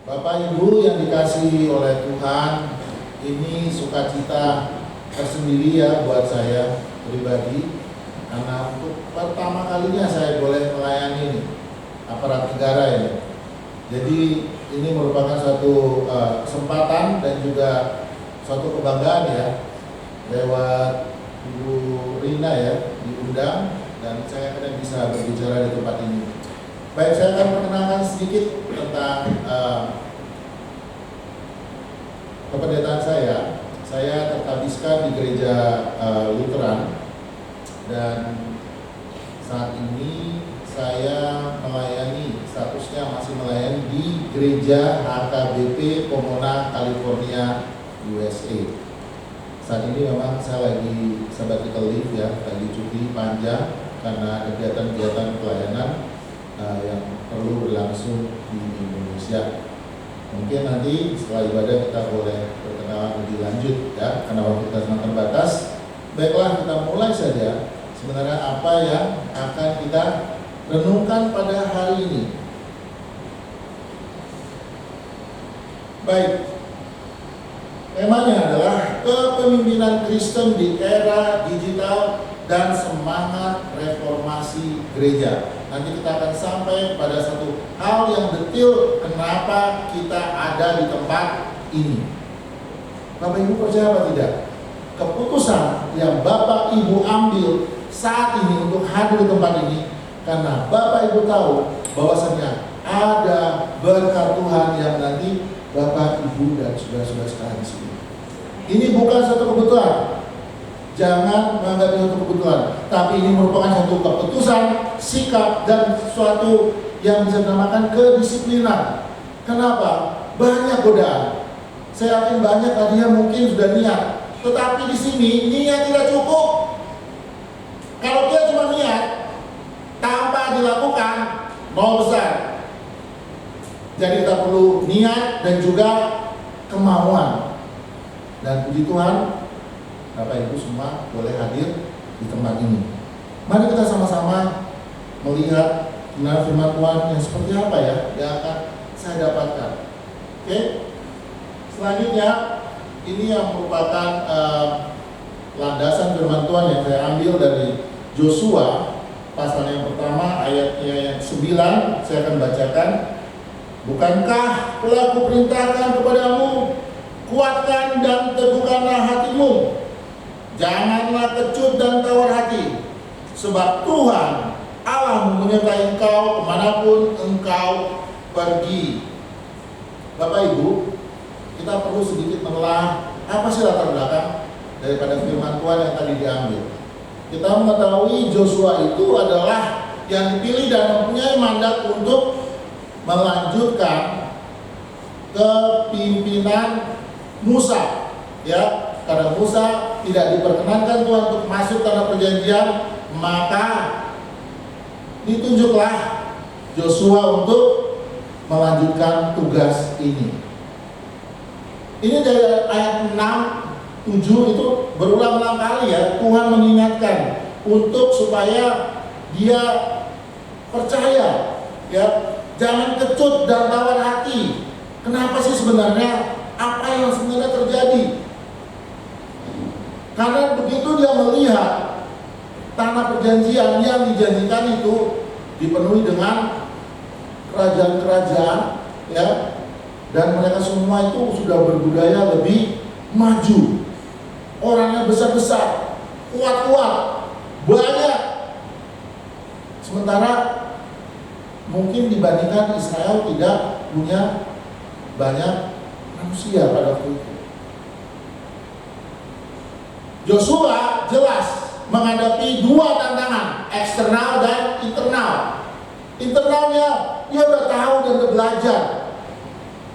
Bapak Ibu yang dikasihi oleh Tuhan, ini sukacita tersendiri ya buat saya pribadi, karena untuk pertama kalinya saya boleh melayani ini aparat negara ini. Jadi ini merupakan suatu kesempatan dan juga suatu kebanggaan ya, lewat Ibu Rina ya diundang dan saya akan bisa berbicara di tempat ini. Baik, saya akan perkenalkan sedikit tentang kependetaan saya. Saya tertabiskan di gereja Lutheran dan saat ini saya melayani, statusnya masih melayani di gereja HKBP Pomona, California, USA. Saat ini memang saya lagi sabbatical leave ya, lagi cuti panjang karena kegiatan-kegiatan pelayanan yang perlu berlangsung di Indonesia. Mungkin nanti setelah ibadah kita boleh perkenalan lebih lanjut ya, karena waktu kita sangat terbatas. Baiklah, kita mulai saja. Sebenarnya apa yang akan kita renungkan pada hari ini? Baik, temanya adalah kepemimpinan Kristen di era digital dan semangat reformasi gereja. Nanti kita akan sampai pada satu hal yang detail kenapa kita ada di tempat ini. Bapak Ibu percaya apa tidak? Keputusan yang Bapak Ibu ambil saat ini untuk hadir di tempat ini karena Bapak Ibu tahu bahwasanya ada berkat Tuhan yang nanti Bapak Ibu dan saudara-saudara sekalian di sini. Ini bukan satu kebetulan. Jangan menganggap itu kebetulan, tapi ini merupakan satu keputusan, sikap, dan sesuatu yang bisa dinamakan kedisiplinan. Kenapa? Banyak godaan. Saya yakin banyak tadinya mungkin sudah niat, tetapi di sini niat tidak cukup. Kalau dia cuma niat tanpa dilakukan, nol besar. Jadi kita perlu niat dan juga kemauan. Dan puji Tuhan, Bapak Ibu semua boleh hadir di tempat ini. Mari kita sama-sama melihat benar firman Tuhan yang seperti apa ya yang akan saya dapatkan. Oke. Selanjutnya ini yang merupakan landasan firman Tuhan yang saya ambil dari Yosua pasal yang pertama ayatnya yang 9. Saya akan bacakan. Bukankah telah kuperintahkan kepadamu, kuatkan dan teguhkanlah hatimu. Janganlah kecut dan tawar hati, sebab Tuhan Allahmu menyertai engkau kemanapun engkau pergi. Bapak Ibu, kita perlu sedikit menelah apa sih latar belakang daripada firman Tuhan yang tadi diambil. Kita mengetahui Joshua itu adalah yang dipilih dan mempunyai mandat untuk melanjutkan kepimpinan Musa, ya. Karena Musa tidak diperkenankan Tuhan untuk masuk tanah perjanjian, maka ditunjuklah Joshua untuk melanjutkan tugas ini. Ini dari ayat 6, 7 itu berulang-ulang kali ya, Tuhan mengingatkan untuk supaya dia percaya, ya, jangan kecut dan tawar hati. Kenapa sih sebenarnya? Apa yang sebenarnya terjadi? Karena begitu dia melihat tanah perjanjian yang dijanjikan itu dipenuhi dengan kerajaan-kerajaan, ya, dan mereka semua itu sudah berbudaya lebih maju, orangnya besar-besar, kuat-kuat, banyak. Sementara mungkin dibandingkan Israel tidak punya banyak manusia pada waktu itu. Joshua jelas menghadapi dua tantangan, eksternal dan internal. Internalnya dia udah tahu dan udah belajar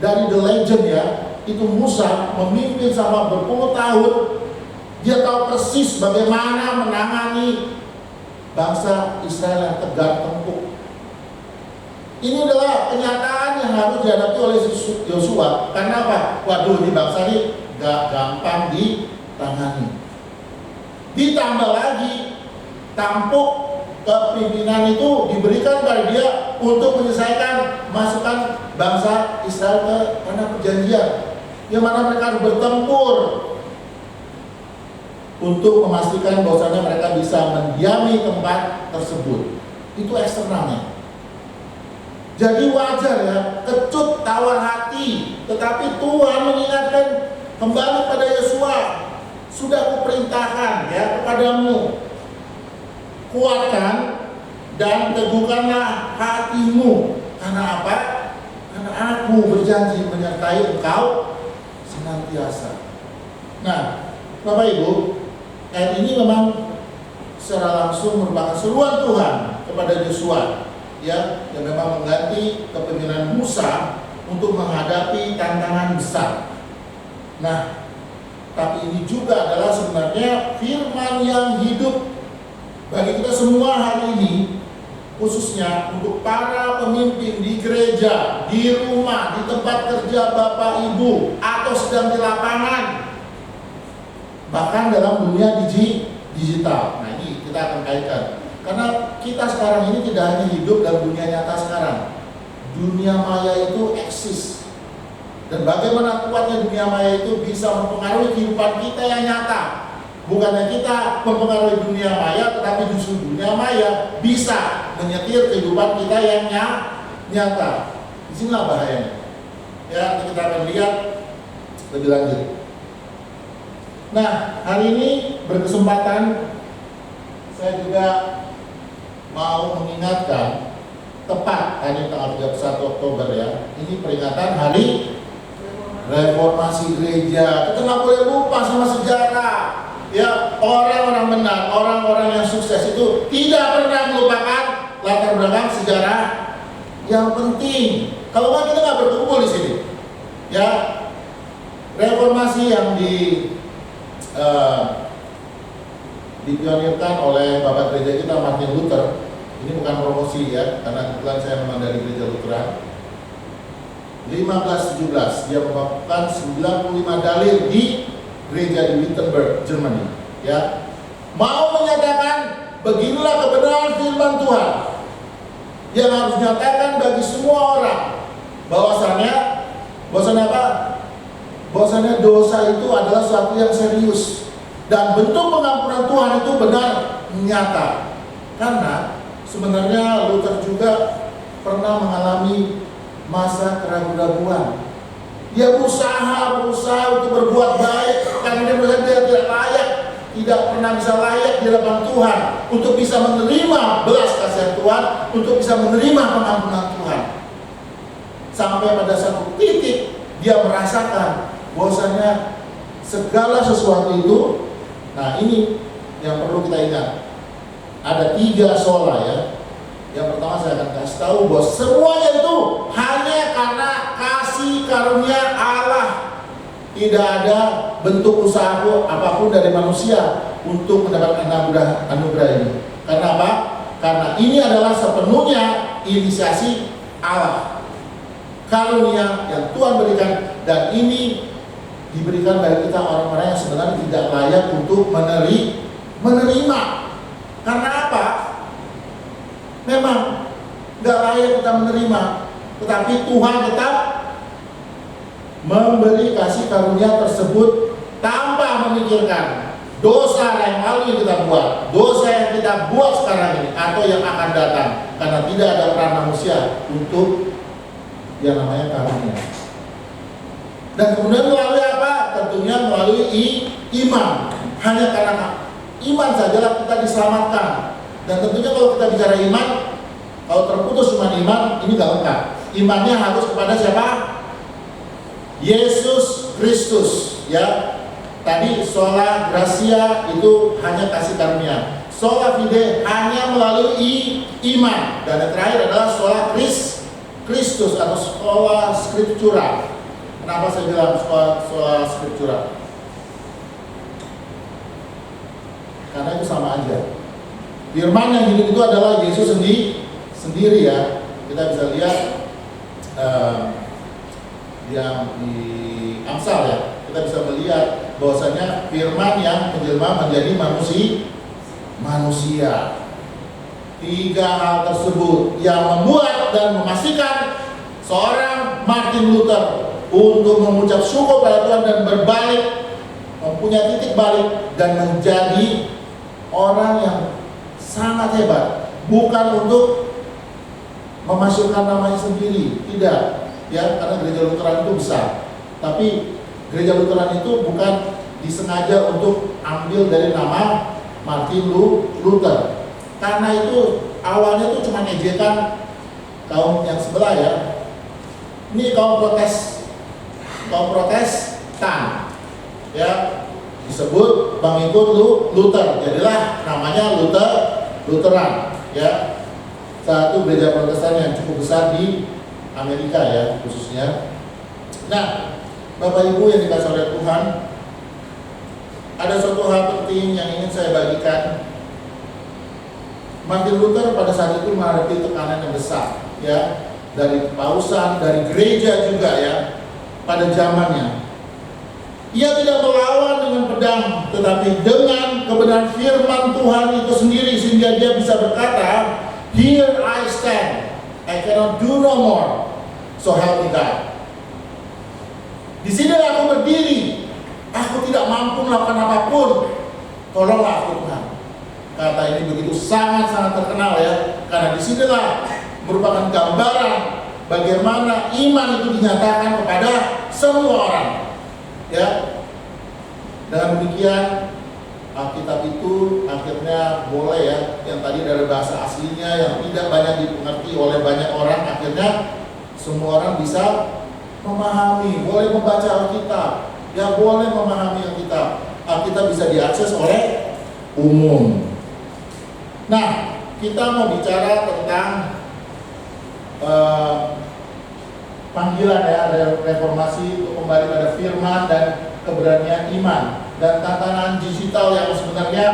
dari the legend ya, itu Musa memimpin selama berpuluh tahun. Dia tahu persis bagaimana menangani bangsa Israel yang tegar tengkuk. Ini adalah kenyataan yang harus dihadapi oleh Joshua. Karena apa? Waduh, ini bangsa ini gak gampang ditangani. Ditambah lagi tampuk kepimpinan itu diberikan kepada dia untuk menyelesaikan masukan bangsa Israel ke tanah perjanjian, yang mana mereka harus bertempur untuk memastikan bahwasanya mereka bisa mendiami tempat tersebut. Itu eksternalnya. Jadi wajar ya, kecut tawar hati, tetapi Tuhan mengingatkan kembali pada Yosua, sudah kuperintahkan ya kepadamu, kuatkan dan teguhkanlah hatimu. Karena apa? Karena aku berjanji menyertai engkau senantiasa. Nah, Bapak Ibu, ayat ini memang secara langsung merupakan seruan Tuhan kepada Yosua, ya, yang memang mengganti kepemimpinan Musa untuk menghadapi tantangan besar. Nah, tapi ini juga adalah sebenarnya firman yang hidup bagi kita semua hari ini, khususnya untuk para pemimpin di gereja, di rumah, di tempat kerja Bapak Ibu, atau sedang di lapangan, bahkan dalam dunia digital. Nah, ini kita akan kaitkan. Karena kita sekarang ini tidak hanya hidup dalam dunia nyata sekarang. Dunia maya itu eksis. Dan bagaimana kuatnya dunia maya itu bisa mempengaruhi kehidupan kita yang nyata. Bukannya kita mempengaruhi dunia maya, tetapi justru dunia maya bisa menyetir kehidupan kita yang nyata. Disinilah bahayanya. Ya, kita akan lihat lebih lanjut. Nah, hari ini berkesempatan saya juga mau mengingatkan tepat hari tanggal 31 Oktober ya. Ini peringatan hari Reformasi Gereja. Kita nggak boleh lupa sama sejarah. Ya, orang-orang benar, orang-orang yang sukses itu tidak pernah melupakan latar belakang sejarah yang penting. Kalau nggak, kita nggak berkumpul di sini. Ya, reformasi yang dipionirkan oleh Bapak Gereja kita Martin Luther. Ini bukan promosi ya, karena kebetulan saya memang dari Gereja Lutheran. 1517 dia membawakan 95 dalil di gereja di Wittenberg, Jerman, ya, mau menyatakan beginilah kebenaran firman Tuhan yang harus dinyatakan bagi semua orang, bahwasannya apa? Bahwasannya dosa itu adalah sesuatu yang serius dan bentuk pengampunan Tuhan itu benar nyata. Karena sebenarnya Luther juga pernah mengalami masa keraguan-raguan. Dia berusaha untuk berbuat baik karena dia merasa dia tidak layak, tidak pernah bisa layak di hadapan Tuhan untuk bisa menerima belas kasihan Tuhan, untuk bisa menerima pengampunan Tuhan. Sampai pada satu titik dia merasakan bahwasanya segala sesuatu itu, nah ini yang perlu kita ingat. Ada 3 sola ya. Yang pertama saya akan kasih tahu bahwa semuanya itu hanya karena kasih karunia Allah. Tidak ada bentuk usaha apapun dari manusia untuk mendapatkan anugerah ini. Karena apa? Karena ini adalah sepenuhnya inisiasi Allah. Karunia yang Tuhan berikan, dan ini diberikan bagi kita orang-orang yang sebenarnya tidak layak untuk menerima. Karena apa? Memang gak layak kita menerima, tetapi Tuhan tetap memberi kasih karunia tersebut tanpa memikirkan dosa yang lalu yang kita buat, dosa yang kita buat sekarang ini atau yang akan datang, karena tidak ada peran manusia untuk yang namanya karunia. Dan kemudian melalui apa? Tentunya melalui iman. Hanya karena iman sajalah kita diselamatkan. Dan tentunya kalau kita bicara iman, kalau terputus cuma iman, ini gak lengkap. Imannya harus kepada siapa? Yesus Kristus, ya. Tadi sola gracia itu hanya kasih karunia. Sola fide hanya melalui iman. Dan yang terakhir adalah sola Kristus atau sola scriptura. Kenapa saya bilang sola scriptura? Karena itu sama aja. Firman yang hidup itu adalah Yesus sendiri ya. Kita bisa lihat yang di Amsal ya. Kita bisa melihat bahwasanya firman yang menjelma menjadi manusia. tiga hal tersebut yang membuat dan memastikan seorang Martin Luther untuk mengucap syukur pada Tuhan dan berbalik, mempunyai titik balik dan menjadi orang yang sangat hebat. Bukan untuk memasukkan namanya sendiri, tidak, ya, karena gereja Lutheran itu besar. Tapi gereja Lutheran itu bukan disengaja untuk ambil dari nama Martin Luther. Karena itu awalnya itu cuma ejekan kaum yang sebelah, ya. Ini kaum Protestan, ya, disebut pengikut Luther. Jadilah namanya Lutheran, ya. Satu gereja Protestan yang cukup besar di Amerika, ya, khususnya. Nah, Bapak Ibu yang dikasihi oleh Tuhan, ada suatu hal penting yang ingin saya bagikan. Martin Luther pada saat itu menghadapi tekanan yang besar, ya, dari kepausan, dari gereja juga, ya, pada zamannya. Ia tidak melawan dengan pedang, tetapi dengan kebenaran firman Tuhan itu sendiri, sehingga dia bisa berkata, "Here I stand, I cannot do no more, so help me God." Di sini aku berdiri, aku tidak mampu melakukan apapun, tolonglah aku Tuhan. Kata ini begitu sangat-sangat terkenal, ya, karena disinilah merupakan gambaran bagaimana iman itu dinyatakan kepada semua orang, ya. Dengan demikian Alkitab itu akhirnya boleh, ya, yang tadi dari bahasa aslinya yang tidak banyak dimengerti oleh banyak orang, akhirnya semua orang bisa memahami, boleh membaca Alkitab, ya, boleh memahami Alkitab. Alkitab bisa diakses oleh umum. Nah, kita mau bicara tentang panggilan, ya, reformasi untuk kembali pada firman dan keberanian iman dan tantangan digital yang sebenarnya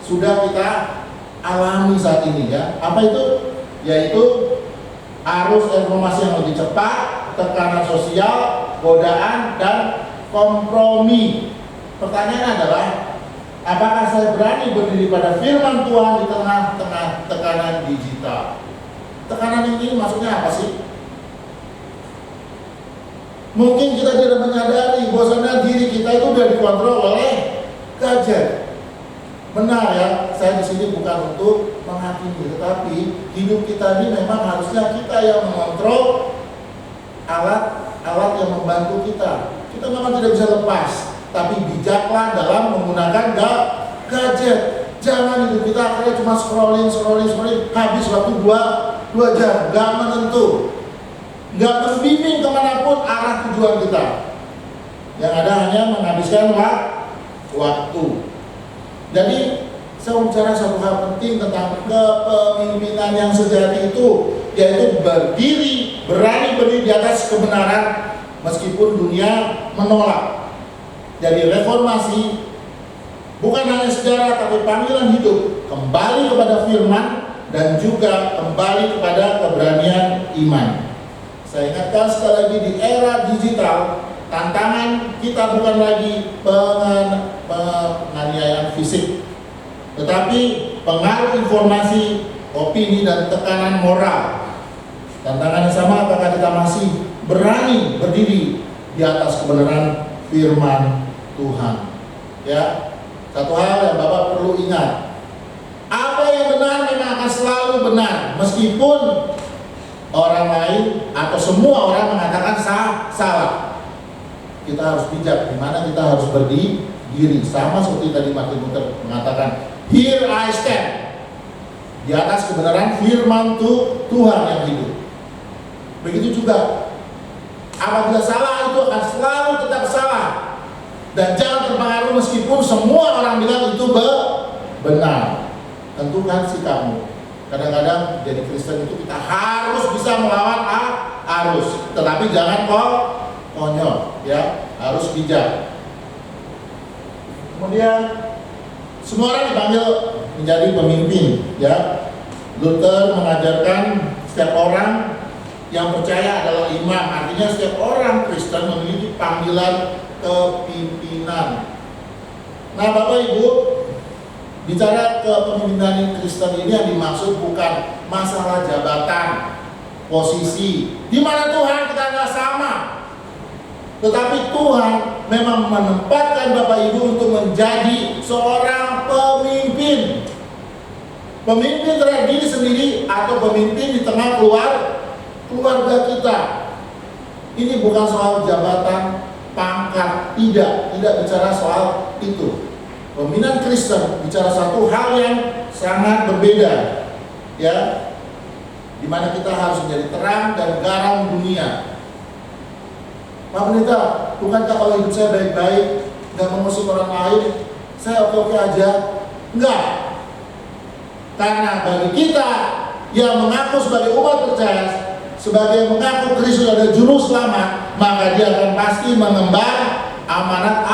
sudah kita alami saat ini, ya. Apa itu? Yaitu arus reformasi yang lebih cepat, tekanan sosial, godaan, dan kompromi. Pertanyaan adalah, apakah saya berani berdiri pada firman Tuhan di tengah-tengah tekanan digital? Tekanan ini maksudnya apa sih? Mungkin kita tidak menyadari bahwasanya diri kita itu sudah dikontrol oleh gadget. Benar, ya, saya di sini bukan untuk menghakimi, tetapi hidup kita ini memang harusnya kita yang mengontrol alat-alat yang membantu kita. Kita memang tidak bisa lepas, tapi bijaklah dalam menggunakan gadget. Jangan hidup kita akhirnya cuma scrolling, habis waktu 2 jam, gak menentu, gak membimbing kemanapun arah tujuan kita. Yang ada hanya menghabiskan waktu. Jadi saya bicara satu hal penting tentang kepemimpinan yang sejati itu, yaitu berani berdiri di atas kebenaran meskipun dunia menolak. Jadi reformasi bukan hanya sejarah, tapi panggilan hidup kembali kepada firman dan juga kembali kepada keberanian iman. Saya ingatkan sekali lagi, di era digital, tantangan kita bukan lagi penganiayaan fisik, tetapi pengaruh informasi, opini, dan tekanan moral. Tantangan yang sama, apakah kita masih berani berdiri di atas kebenaran firman Tuhan? Ya, satu hal yang Bapak perlu ingat, apa yang benar memang akan selalu benar, meskipun orang lain atau semua orang mengatakan salah. Kita harus bijak di mana kita harus berdiri, sama seperti tadi Martin Luther mengatakan, "Here I stand," di atas kebenaran firman Tuhan yang hidup. Begitu juga apabila salah, itu akan selalu tetap salah, dan jangan terpengaruh meskipun semua orang bilang itu benar. Tentukan sikapmu. Kadang-kadang jadi Kristen itu kita harus bisa melawan arus, tetapi jangan konyol, ya, harus bijak. Kemudian semua orang dipanggil menjadi pemimpin, ya. Luther mengajarkan setiap orang yang percaya adalah imam, artinya setiap orang Kristen memiliki panggilan kepimpinan. Nah, Bapak Ibu, Bicara kepemimpinan Kristen ini yang dimaksud bukan masalah jabatan, posisi, di mana Tuhan kita nggak sama. Tetapi Tuhan memang menempatkan Bapak Ibu untuk menjadi seorang pemimpin. Pemimpin terhadap diri sendiri atau pemimpin di tengah keluarga kita. Ini bukan soal jabatan, pangkat, tidak bicara soal itu. Pembinaan Kristen bicara satu hal yang sangat berbeda, ya, di mana kita harus menjadi terang dan garam dunia. Pak Pendeta, bukankah kalau hidup saya baik-baik, nggak mengusik orang lain, saya oke-oke aja? Enggak. Karena bagi kita yang mengaku sebagai umat percaya, sebagai mengaku Kristus adalah juru selamat, maka dia akan pasti mengemban amanat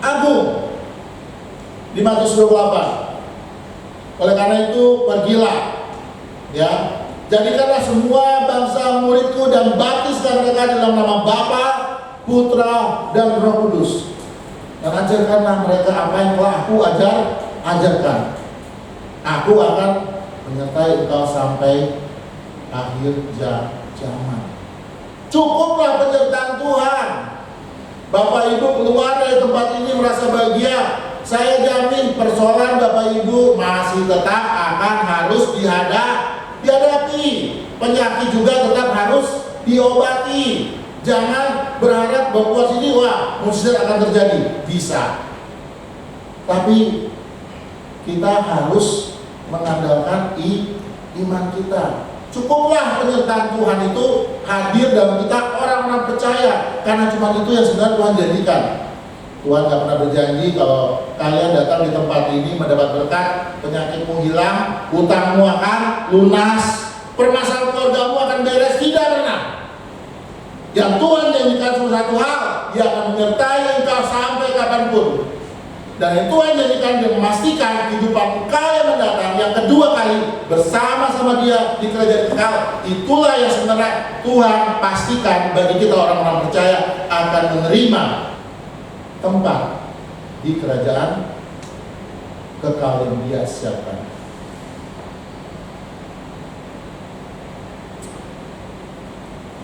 agung. Di Matius 28. Oleh karena itu pergilah, ya, jadikanlah semua bangsa muridku dan baptiskan mereka dalam nama Bapa, Putra, dan Roh Kudus. Dan ajarkanlah mereka apa yang telah aku ajarkan. Aku akan menyertai engkau sampai akhir zaman. Cukuplah penyertaan Tuhan. Bapak Ibu keluar dari tempat ini merasa bahagia. Saya jamin persoalan Bapak Ibu masih tetap akan harus dihadapi. Penyakit juga tetap harus diobati. Jangan berharap bahwa sini wah mukjizat akan terjadi. Bisa. Tapi kita harus mengandalkan iman kita. Cukuplah penyertaan Tuhan itu hadir dalam kita orang-orang percaya. Karena cuma itu yang sebenarnya Tuhan jadikan. Tuhan gak pernah berjanji kalau kalian datang di tempat ini mendapat berkat, penyakitmu hilang, hutangmu akan lunas, permasalahan keluargamu akan beres. Tidak pernah. Yang Tuhan janjikan cuma satu hal, dia akan menyertai engkau sampai kapanpun. Dan yang Tuhan jadikan dia memastikan kehidupan engkau yang mendatang yang kedua kali bersama-sama dia di kerajaan kekal. Itulah yang sebenarnya Tuhan pastikan bagi kita orang-orang percaya akan menerima tempat di kerajaan kekal yang dia siapkan.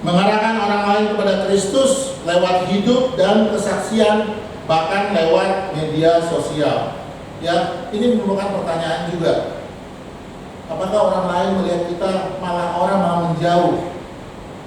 Mengarahkan orang lain kepada Kristus lewat hidup dan kesaksian, bahkan lewat media sosial. Ya, ini merupakan pertanyaan juga. Apakah orang lain melihat kita malah menjauh?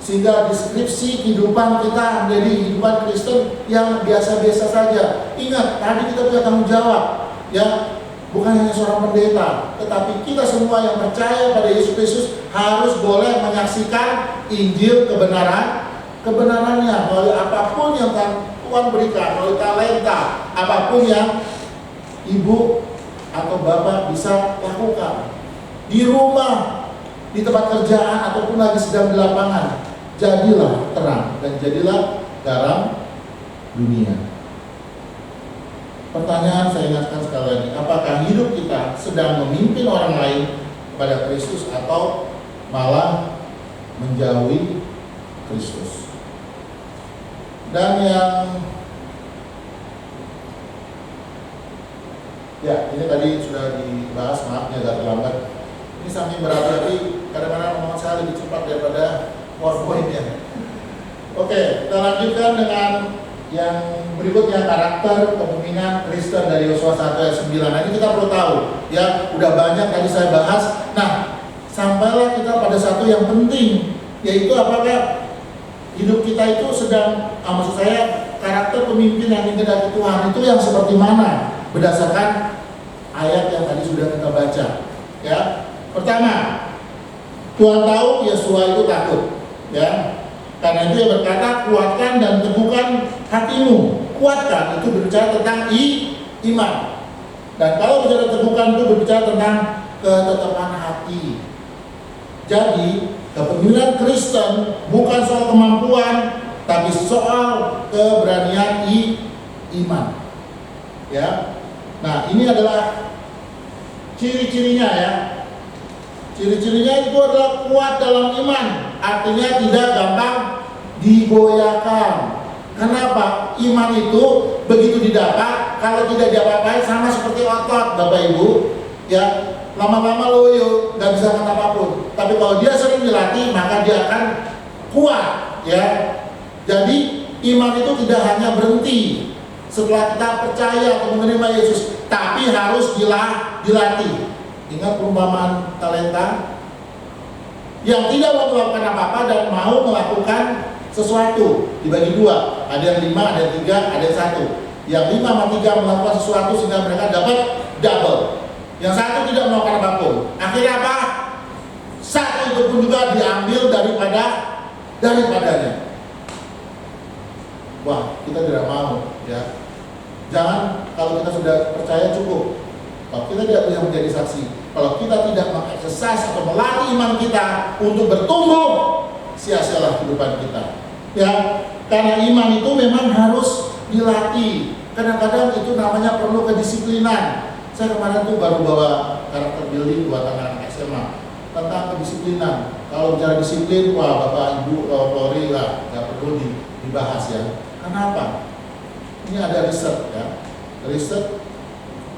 Sehingga deskripsi kehidupan kita menjadi kehidupan Kristen yang biasa-biasa saja. Ingat, tadi kita punya tanggung jawab, ya, bukan hanya seorang pendeta, tetapi kita semua yang percaya pada Yesus Kristus harus boleh menyaksikan Injil kebenarannya melalui apapun yang Tuhan berikan, melalui talenta, apapun yang ibu atau bapak bisa lakukan di rumah, di tempat kerjaan, ataupun lagi sedang di lapangan. Jadilah terang dan jadilah garam dunia. Pertanyaan saya ingatkan sekali lagi, apakah hidup kita sedang memimpin orang lain kepada Kristus atau malah menjauhi Kristus? Dan yang ya, ini tadi sudah dibahas, maaf ya agak terlambat. Ini saking berarti kadang-kadang ngomong saya lebih cepat daripada PowerPoint-nya. Oke, kita lanjutkan dengan yang berikutnya, karakter kepemimpinan Kristen dari Yosua 1 ayat 9. Nah, ini kita perlu tahu, ya, udah banyak tadi saya bahas. Nah, sampailah kita pada satu yang penting, yaitu apakah hidup kita itu sedang, maksud saya, karakter pemimpin yang dikehendaki Tuhan itu yang seperti mana berdasarkan ayat yang tadi sudah kita baca. Ya, pertama, Tuhan tahu Yosua itu takut, ya. Karena itu dia berkata, kuatkan dan teguhkan hatimu. Kuatkan itu berbicara tentang iman. Dan kalau bicara teguhkan itu berbicara tentang ketetapan hati. Jadi kepemimpinan Kristen bukan soal kemampuan, tapi soal keberanian iman. Ya, nah ini adalah ciri-cirinya, ya. Ciri-cirinya itu adalah kuat dalam iman, artinya tidak gampang digoyahkan. Kenapa? Iman itu begitu didapat, kalau tidak diapa-apain sama seperti otot, Bapak Ibu, ya lama-lama loyo, nggak bisa makan apapun. Tapi kalau dia sering dilatih, maka dia akan kuat, ya. Jadi iman itu tidak hanya berhenti setelah kita percaya atau menerima Yesus, tapi harus dilatih. Ingat perumpamaan talenta, yang tidak mau melakukan apa-apa dan mau melakukan sesuatu dibagi dua, ada yang 5, ada yang 3, ada yang 1. Yang 5 sama 3 melakukan sesuatu sehingga mereka dapat double. Yang 1 tidak melakukan apapun. Akhirnya apa? 1 itu pun juga diambil daripadanya. Wah, kita tidak mau, ya. Jangan, kalau kita sudah percaya cukup. Kalau kita tidak bisa menjadi saksi, kalau kita tidak mengeksersis atau melatih iman kita untuk bertumbuh, sia-sialah kehidupan kita. Ya, karena iman itu memang harus dilatih. Kadang-kadang itu namanya perlu kedisiplinan. Saya kemarin tuh baru bawa karakter building buat anak-anak SMA tentang kedisiplinan. Kalau bicara disiplin, wah Bapak Ibu Polri lah nggak perlu dibahas ya. Kenapa? Ini ada riset ya, riset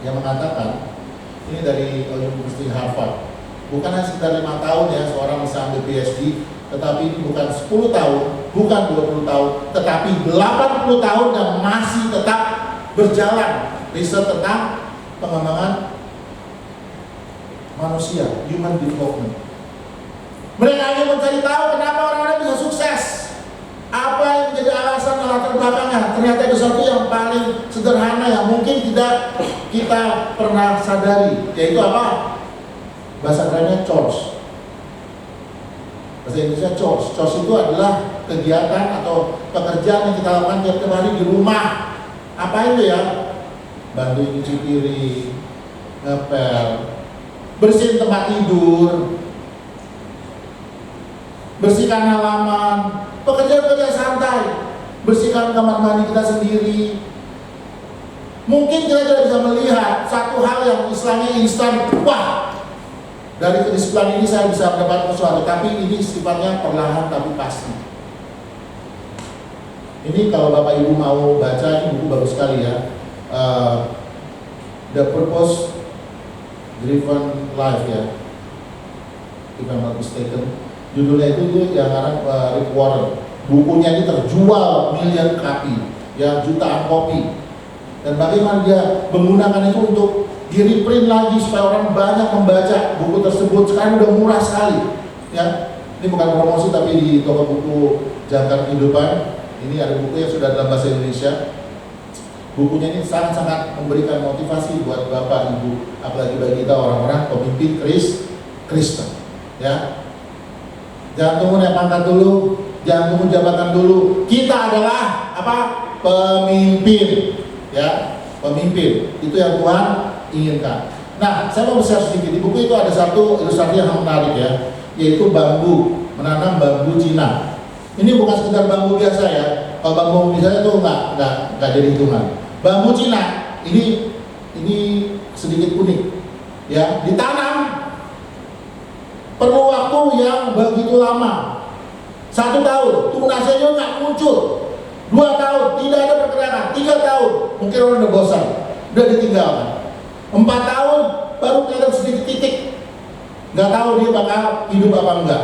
yang mengatakan ini dari University Harvard. Bukan hanya sekitar 5 tahun ya seorang bisa ambil PhD, tetapi ini bukan 10 tahun, bukan 20 tahun, tetapi 80 tahun yang masih tetap berjalan riset tentang pengembangan manusia, human development. Mereka hanya mencari tahu kenapa orang-orang bisa sukses, apa yang menjadi alasan latar belakangnya. Ternyata ada sesuatu yang paling sederhana yang mungkin tidak kita pernah sadari, yaitu apa? Bahasa kerennya chores. Bahasa Indonesia chores. Chores itu adalah kegiatan atau pekerjaan yang kita lakukan tiap hari di rumah. Apa itu ya? Bantu nyuci piring, ngepel, bersihin tempat tidur, bersihkan halaman, pekerjaan-pekerjaan santai, bersihkan kamar mandi kita sendiri. Mungkin kita tidak bisa melihat satu hal yang istilahnya instan, wah, dari kedisiplinan ini saya bisa mendapatkan sesuatu, tapi ini sifatnya perlahan tapi pasti. Ini kalau Bapak Ibu mau baca, ini buku bagus sekali ya, The Purpose Driven Life ya, if I'm not mistaken. Judulnya itu yang ngarang Rick Warren. Bukunya ini terjual miliar kopi, ya jutaan kopi. Dan bagaimana dia menggunakan itu untuk di reprint lagi supaya orang banyak membaca buku tersebut. Sekarang udah murah sekali, ya. Ini bukan promosi tapi di toko buku Jangkar Kehidupan. Ini ada buku yang sudah dalam bahasa Indonesia. Bukunya ini sangat-sangat memberikan motivasi buat Bapak Ibu, apalagi bagi kita orang-orang pemimpin Kristen, ya. Jangan tunggu naik pangkat dulu, jangan tunggu jabatan dulu. Kita adalah apa? Pemimpin, ya, pemimpin. Itu yang Tuhan inginkan. Nah, saya mau share sedikit. Di buku itu ada satu ilustrasi yang menarik ya, yaitu bambu, menanam bambu Cina. Ini bukan sekedar bambu biasa ya. Kalau bambu biasa itu nggak jadi hitungan. Bambu Cina ini sedikit unik, ya. Ditanam perlu waktu yang begitu lama. 1 tahun, tunasnya nggak muncul. 2 tahun, tidak ada pergerakan. 3 tahun, mungkin orang udah bosan, udah ditinggalkan. 4 tahun, baru kelihatan sedikit titik. Nggak tahu dia bakal hidup apa enggak.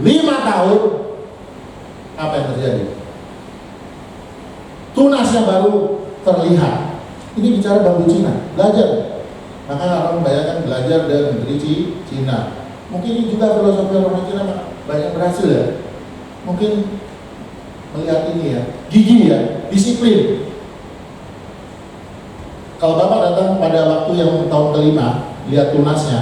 5 tahun, apa yang terjadi? Tunasnya baru terlihat. Ini bicara bambu Cina, belajar. Maka orang bayangkan belajar dari negeri Cina. Mungkin ini juga filosofi orang Cina banyak berhasil ya. Mungkin melihat ini ya, gigi ya, disiplin. Kalau Bapak datang pada waktu yang tahun ke-5, lihat tunasnya,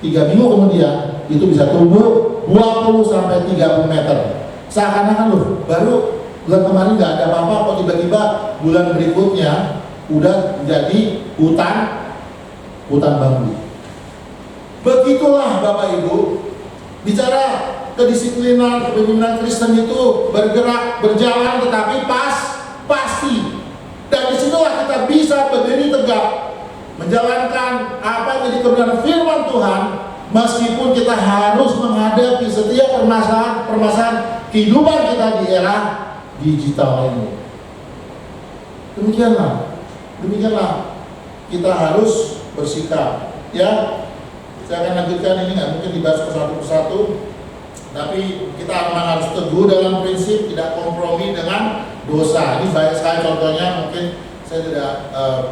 3 minggu kemudian itu bisa tumbuh 20 sampai 30 meter. Seakan-akan loh, baru bulan kemarin nggak ada apa-apa, kok tiba-tiba bulan berikutnya udah menjadi hutan bambu. Begitulah Bapak Ibu, bicara kedisiplinan, kepemimpinan Kristen itu bergerak, berjalan, tetapi pasti. Dan disitulah kita bisa berdiri tegak, menjalankan apa yang jadi kebenaran firman Tuhan, meskipun kita harus menghadapi setiap permasalahan kehidupan kita di era digital ini. Demikianlah kita harus bersikap. Ya, saya akan lanjutkan ini, nggak mungkin dibahas satu persatu, tapi kita memang harus teguh dalam prinsip, tidak kompromi dengan dosa. Ini banyak sekali contohnya, mungkin saya tidak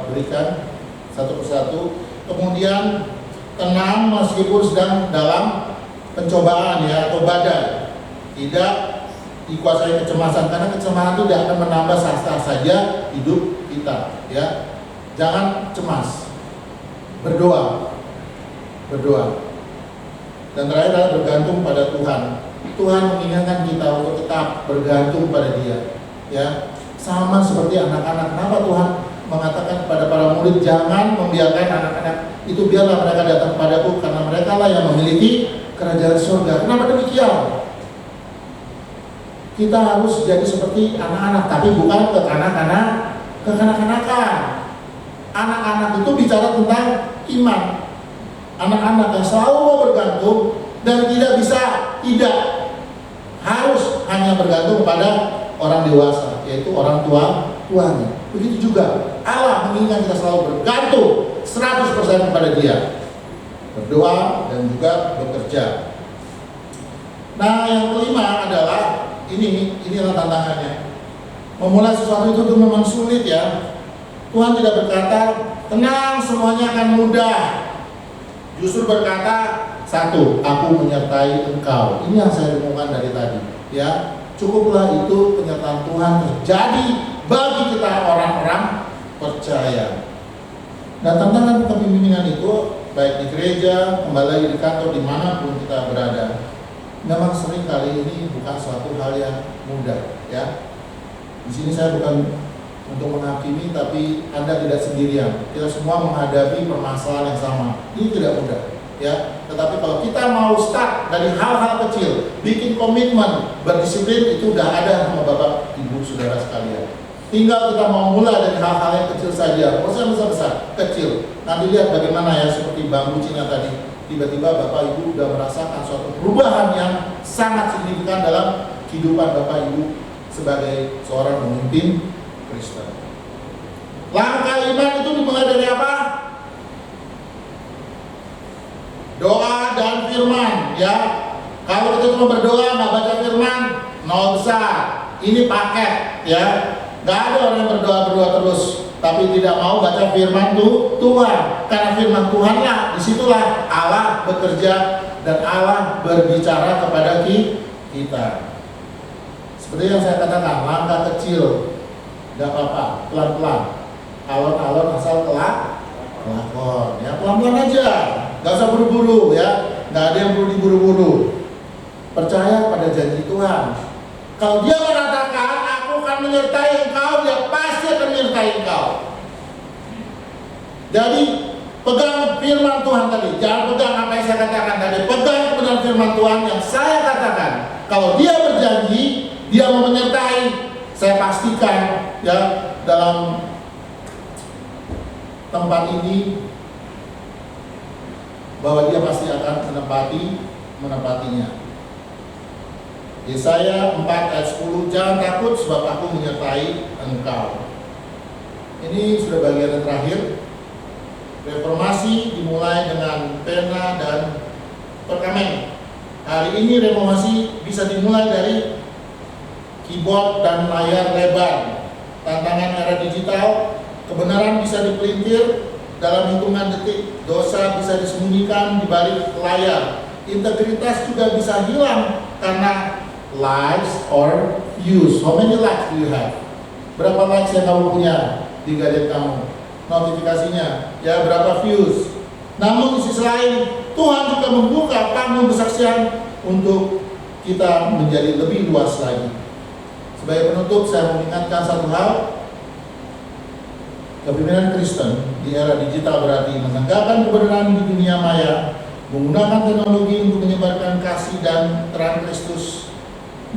berikan satu persatu. Kemudian tenang meskipun sedang dalam pencobaan ya atau badai, tidak dikuasai kecemasan, karena kecemasan itu tidak akan menambah sah-sah saja hidup kita. Ya, jangan cemas, berdoa. Dan terakhir adalah bergantung pada Tuhan. Tuhan mengingatkan kita untuk tetap bergantung pada Dia. Ya, sama seperti anak-anak. Kenapa Tuhan mengatakan kepada para murid, jangan membiarkan anak-anak itu, biarlah mereka datang padaku, karena mereka lah yang memiliki kerajaan surga. Kenapa demikian? Kita harus jadi seperti anak-anak, tapi bukan kekanak-kanakan. Anak-anak itu bicara tentang iman. Anak-anak yang selalu mau bergantung dan tidak harus hanya bergantung pada orang dewasa, yaitu orang tuanya. Begitu juga Allah menginginkan kita selalu bergantung 100% kepada Dia, berdoa dan juga bekerja. Nah, yang kelima adalah inilah tantangannya. Memulai sesuatu itu memang sulit ya. Tuhan tidak berkata tenang, semuanya akan mudah. Justru berkata, satu, aku menyertai engkau. Ini yang saya renungkan dari tadi. Ya, cukuplah itu penyertaan Tuhan terjadi bagi kita orang-orang percaya. Dan tantangan kepemimpinan itu baik di gereja, kembali di kantor, dimanapun kita berada, memang sering kali ini bukan suatu hal yang mudah. Ya, di sini saya bukan untuk menghakimi, tapi Anda tidak sendirian. Kita semua menghadapi permasalahan yang sama. Ini tidak mudah, ya. Tetapi kalau kita mau start dari hal-hal kecil, bikin komitmen, berdisiplin, itu udah ada sama Bapak, Ibu, Saudara sekalian. Tinggal kita mau mulai dari hal-hal yang kecil saja, proses besar-besar, kecil. Nanti lihat bagaimana ya, seperti bambu Cina tadi. Tiba-tiba Bapak Ibu sudah merasakan suatu perubahan yang sangat signifikan dalam kehidupan Bapak Ibu sebagai seorang pemimpin Kristen. Langkah iman itu dimulai dari apa? Doa dan firman, ya. Kalau kita cuma berdoa nggak baca firman, nggak usah. Ini paket, ya. Nggak ada orang yang berdoa terus, tapi tidak mau baca firman Tuhan. Karena firman Tuhanlah, disitulah Allah bekerja dan Allah berbicara kepada kita. Seperti yang saya katakan, langkah kecil. Gak apa-apa, pelan-pelan, alon-alon asal kelakon, ya, pelan-pelan aja, gak usah buru-buru, ya, gak ada yang perlu diburu-buru. Percaya pada janji Tuhan. Kalau Dia mengatakan aku akan menyertai engkau, Dia pasti akan menyertai engkau. Jadi pegang firman Tuhan tadi, jangan pegang apa yang saya katakan tadi, pegang kebenaran firman Tuhan yang saya katakan. Kalau Dia berjanji, Dia mau menyertai, saya pastikan ya dalam tempat ini bahwa Dia pasti akan menepatinya. Yesaya 4 ayat 10, jangan takut sebab aku menyertai engkau. Ini sudah bagian yang terakhir. Reformasi dimulai dengan pena dan perkamen. Hari ini reformasi bisa dimulai dari keyboard dan layar lebar. Tantangan era digital, kebenaran bisa dipelintir dalam hitungan detik, dosa bisa disembunyikan di balik layar, integritas juga bisa hilang karena likes or views. How many likes do you have? Berapa likes yang kamu punya di gadget kamu? Notifikasinya, ya, berapa views? Namun di sisi lain, Tuhan juga membuka panggung kesaksian untuk kita menjadi lebih luas lagi. Sebagai penutup, saya mengingatkan satu hal. Kepemimpinan Kristen di era digital berarti menegakkan kebenaran di dunia maya, menggunakan teknologi untuk menyebarkan kasih dan terang Kristus,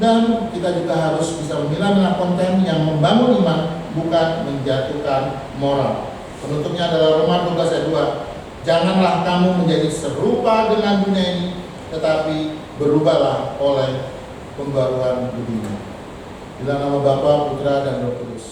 dan kita juga harus bisa memilah-milah konten yang membangun iman, bukan menjatuhkan moral. Penutupnya adalah Roma 12 ayat 2. Janganlah kamu menjadi serupa dengan dunia ini, tetapi berubahlah oleh pembaruan budi. Dalam nama Bapa, Putra, dan Roh Kudus.